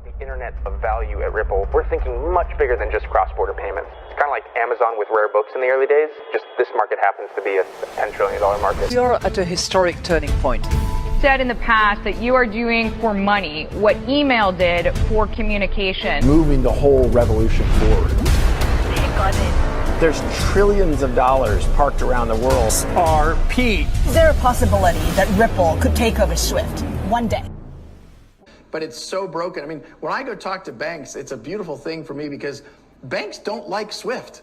the internet of value at Ripple, we're thinking much bigger than just cross-border payments. It's kind of like Amazon with rare books in the early days, just this market happens to be a $10 trillion market. We are at a historic turning point. Said in the past that you are doing for money what email did for communication. Moving the whole revolution forward. There's trillions of dollars parked around the world. XRP. Is there a possibility that Ripple could take over SWIFT one day? But it's so broken. I mean, when I go talk to banks, it's a beautiful thing for me because banks don't like SWIFT.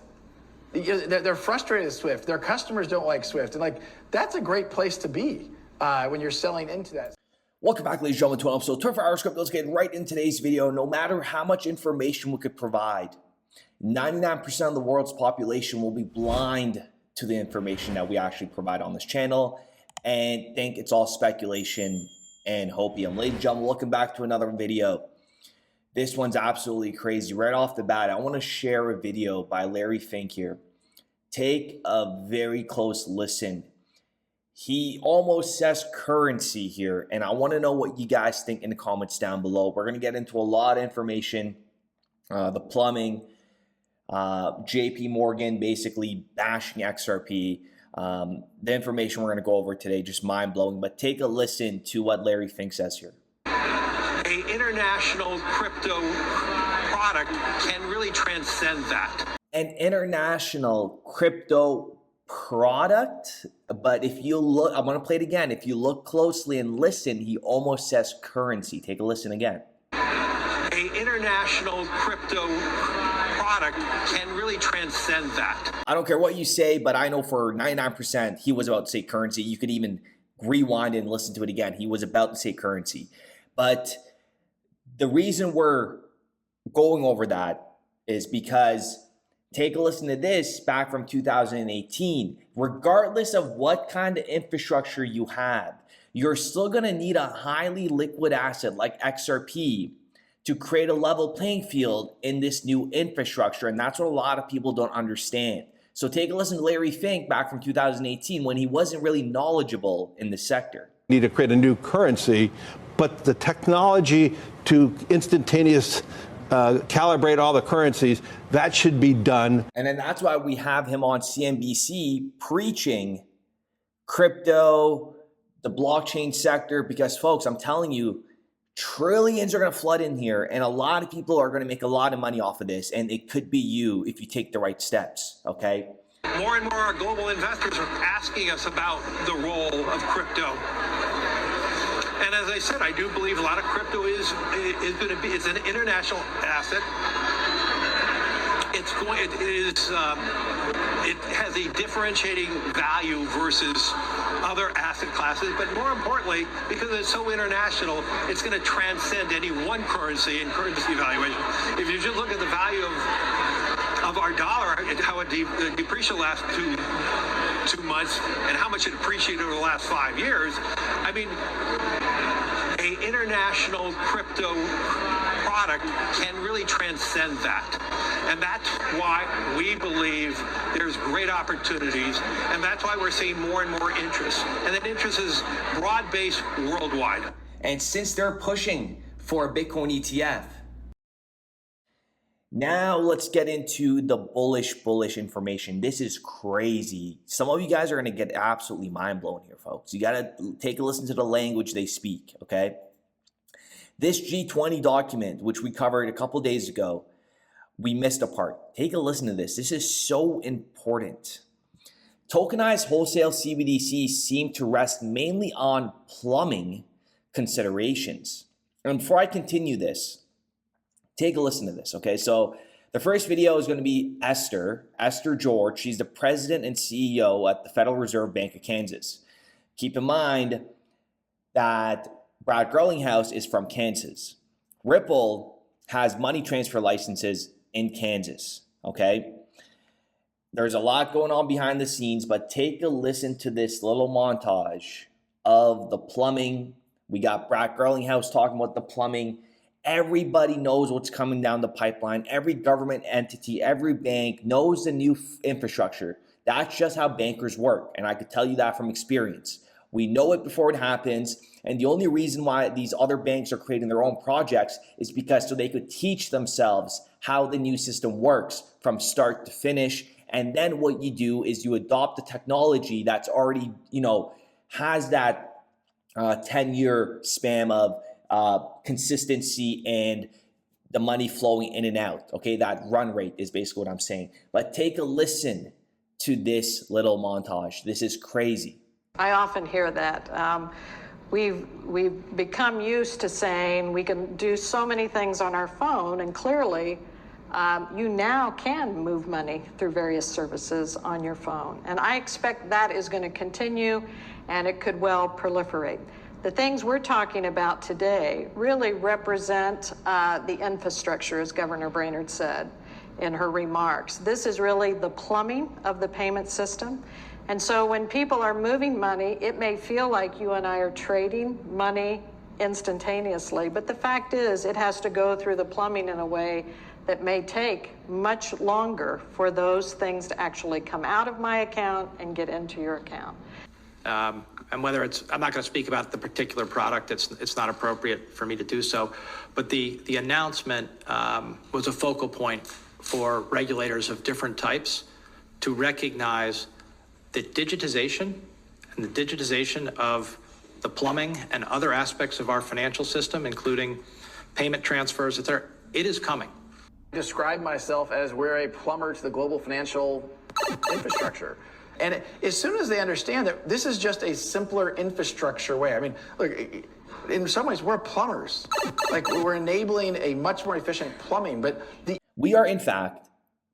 They're frustrated with SWIFT. Their customers don't like SWIFT. And like, that's a great place to be when you're selling into that. Welcome back, ladies and gentlemen, to an episode 24 Hour Script. Let's get right in today's video. No matter how much information we could provide, 99% of the world's population will be blind to the information that we actually provide on this channel and think it's all speculation and hopium. Ladies and gentlemen, welcome back to another video. This one's absolutely crazy. Right off the bat, I want to share a video by Larry Fink here. Take a very close listen. He almost says currency here, and I want to know what you guys think in the comments down below. We're going to get into a lot of information, the plumbing, JP Morgan basically bashing XRP. The information we're going to go over today, just mind-blowing, but take a listen to what Larry Fink says here. An international crypto product can really transcend that. An international crypto product, but if you look, I'm going to play it again. If you look closely and listen, he almost says currency. Take a listen again. An international crypto product can really transcend that. I don't care what you say, but I know for 99% he was about to say currency. You could even rewind and listen to it again. He was about to say currency. But the reason we're going over that is because take a listen to this back from 2018. Regardless of what kind of infrastructure you have, you're still going to need a highly liquid asset like XRP to create a level playing field in this new infrastructure. And that's what a lot of people don't understand. So take a listen to Larry Fink back from 2018 when he wasn't really knowledgeable in the sector. Need to create a new currency, but the technology to instantaneous calibrate all the currencies, that should be done. And then that's why we have him on CNBC preaching crypto, the blockchain sector, because folks, I'm telling you, trillions are going to flood in here, and a lot of people are going to make a lot of money off of this, and it could be you if you take the right steps, okay? More and more global investors are asking us about the role of crypto. And as I said, I do believe a lot of crypto is going to be, it's an international asset. It has a differentiating value versus other asset classes, but more importantly, because it's so international, it's going to transcend any one currency and currency evaluation. If you just look at the value of our dollar, how it depreciated the last two months, and how much it appreciated over the last 5 years, I mean, an international crypto product can really transcend that. And that's why we believe there's great opportunities, and that's why we're seeing more and more interest. And that interest is broad-based worldwide. And since they're pushing for a Bitcoin ETF, now let's get into the bullish information. This is crazy. Some of you guys are going to get absolutely mind blown here, folks. You got to take a listen to the language they speak, okay? This G20 document, which we covered a couple days ago, we missed a part. Take a listen to this. This is so important. Tokenized wholesale CBDCs seem to rest mainly on plumbing considerations. And before I continue this, take a listen to this, okay? So the first video is going to be Esther George. She's the president and CEO at the Federal Reserve Bank of Kansas. Keep in mind that Brad Garlinghouse is from Kansas. Ripple has money transfer licenses in Kansas, okay? There's a lot going on behind the scenes, but take a listen to this little montage of the plumbing. We got Brad Garlinghouse talking about the plumbing. Everybody knows what's coming down the pipeline. Every government entity, every bank knows the new infrastructure. That's just how bankers work, and I could tell you that from experience. We know it before it happens, And the only reason why these other banks are creating their own projects is because so they could teach themselves how the new system works from start to finish. And then what you do is you adopt the technology that's already, has that 10-year span of consistency and the money flowing in and out. Okay, that run rate is basically what I'm saying. But take a listen to this little montage. This is crazy. I often hear that. We've become used to saying we can do so many things on our phone, and clearly you now can move money through various services on your phone. And I expect that is going to continue, and it could well proliferate. The things we're talking about today really represent the infrastructure, as Governor Brainerd said in her remarks. This is really the plumbing of the payment system. And so when people are moving money, it may feel like you and I are trading money instantaneously, but the fact is it has to go through the plumbing in a way that may take much longer for those things to actually come out of my account and get into your account. And whether I'm not going to speak about the particular product, it's not appropriate for me to do so, but the announcement was a focal point for regulators of different types to recognize the digitization and the digitization of the plumbing and other aspects of our financial system, including payment transfers, etc. It is coming. I describe myself as we're a plumber to the global financial infrastructure. And as soon as they understand that this is just a simpler infrastructure way, I mean, look, in some ways we're plumbers. Like we're enabling a much more efficient plumbing, but we are in fact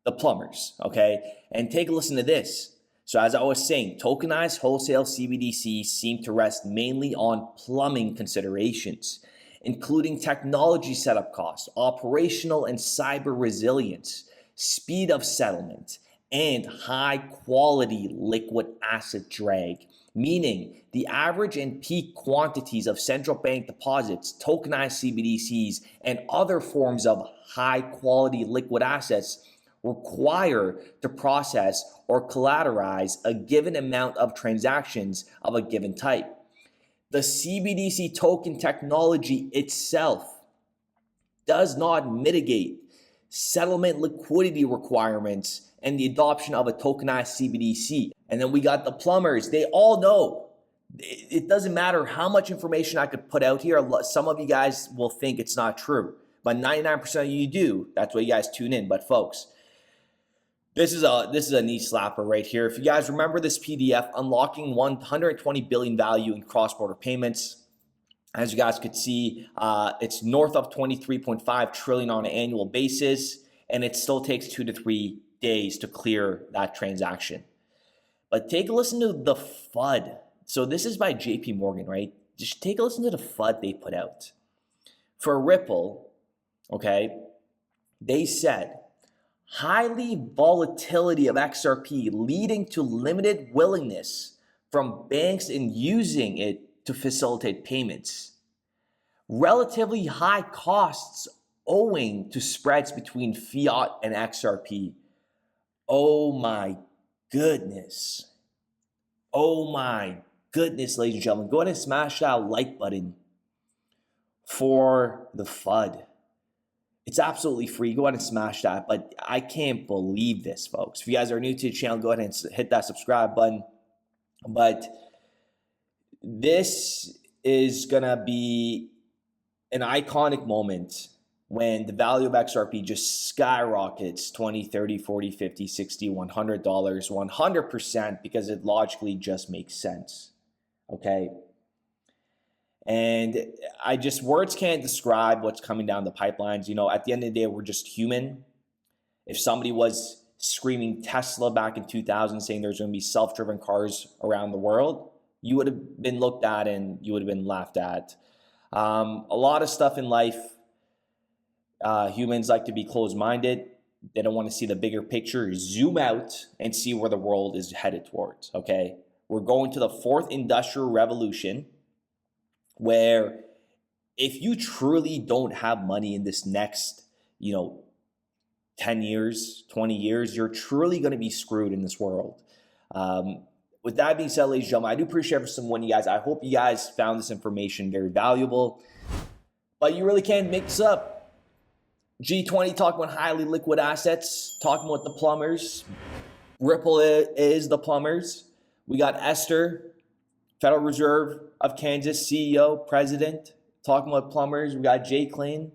the plumbers, okay? And take a listen to this. So as I was saying, tokenized wholesale CBDCs seem to rest mainly on plumbing considerations, including technology setup costs, operational and cyber resilience, speed of settlement, and high quality liquid asset drag, meaning the average and peak quantities of central bank deposits, tokenized CBDCs, and other forms of high quality liquid assets require to process or collateralize a given amount of transactions of a given type. The CBDC token technology itself does not mitigate settlement liquidity requirements and the adoption of a tokenized CBDC. And then we got the plumbers. They all know. It doesn't matter how much information I could put out here. Some of you guys will think it's not true, but 99% of you do. That's why you guys tune in. But folks, this is a knee slapper right here. If you guys remember this PDF, unlocking 120 billion value in cross-border payments. As you guys could see, it's north of 23.5 trillion on an annual basis, and it still takes 2 to 3 days to clear that transaction. But take a listen to the FUD. So this is by JP Morgan, right? Just take a listen to the FUD they put out. For Ripple, okay, they said, highly volatility of XRP leading to limited willingness from banks in using it to facilitate payments. Relatively high costs owing to spreads between fiat and XRP. Oh my goodness. Oh my goodness, ladies and gentlemen. Go ahead and smash that like button for the FUD. It's absolutely free. Go ahead and smash that. But I can't believe this, folks. If you guys are new to the channel, go ahead and hit that subscribe button. But this is going to be an iconic moment when the value of XRP just skyrockets 20, 30, 40, 50, 60, $100, 100% because it logically just makes sense. Okay? And words can't describe what's coming down the pipelines. You know, at the end of the day, we're just human. If somebody was screaming Tesla back in 2000 saying there's going to be self-driven cars around the world, you would have been looked at and you would have been laughed at. A lot of stuff in life, humans like to be closed-minded. They don't want to see the bigger picture. Zoom out and see where the world is headed towards, okay? We're going to the fourth industrial revolution, where if you truly don't have money in this next, 10 years, 20 years, you're truly going to be screwed in this world. with that being said, ladies and gentlemen, I do appreciate everyone, you guys. I hope you guys found this information very valuable. But you really can't make this up. G20 talking about highly liquid assets, talking about the plumbers. Ripple is the plumbers. We got Esther, Federal Reserve of Kansas, CEO, president, talking about plumbers. We got Jay Klein.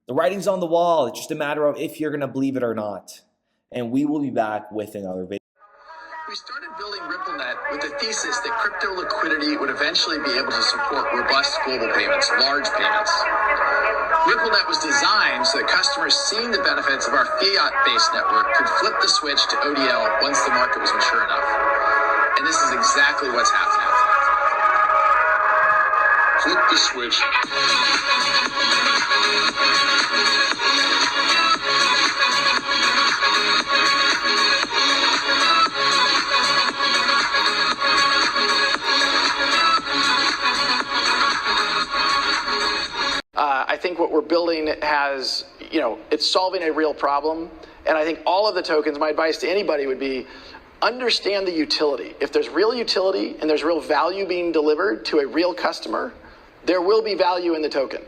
The writing's on the wall. It's just a matter of if you're going to believe it or not. And we will be back with another video. We started building RippleNet with the thesis that crypto liquidity would eventually be able to support robust global payments, large payments. RippleNet was designed so that customers seeing the benefits of our fiat-based network could flip the switch to ODL once the market was mature enough. And this is exactly what's happening. Flip the switch. I think what we're building has, it's solving a real problem. And I think all of the tokens, my advice to anybody would be, understand the utility. If there's real utility and there's real value being delivered to a real customer, there will be value in the token.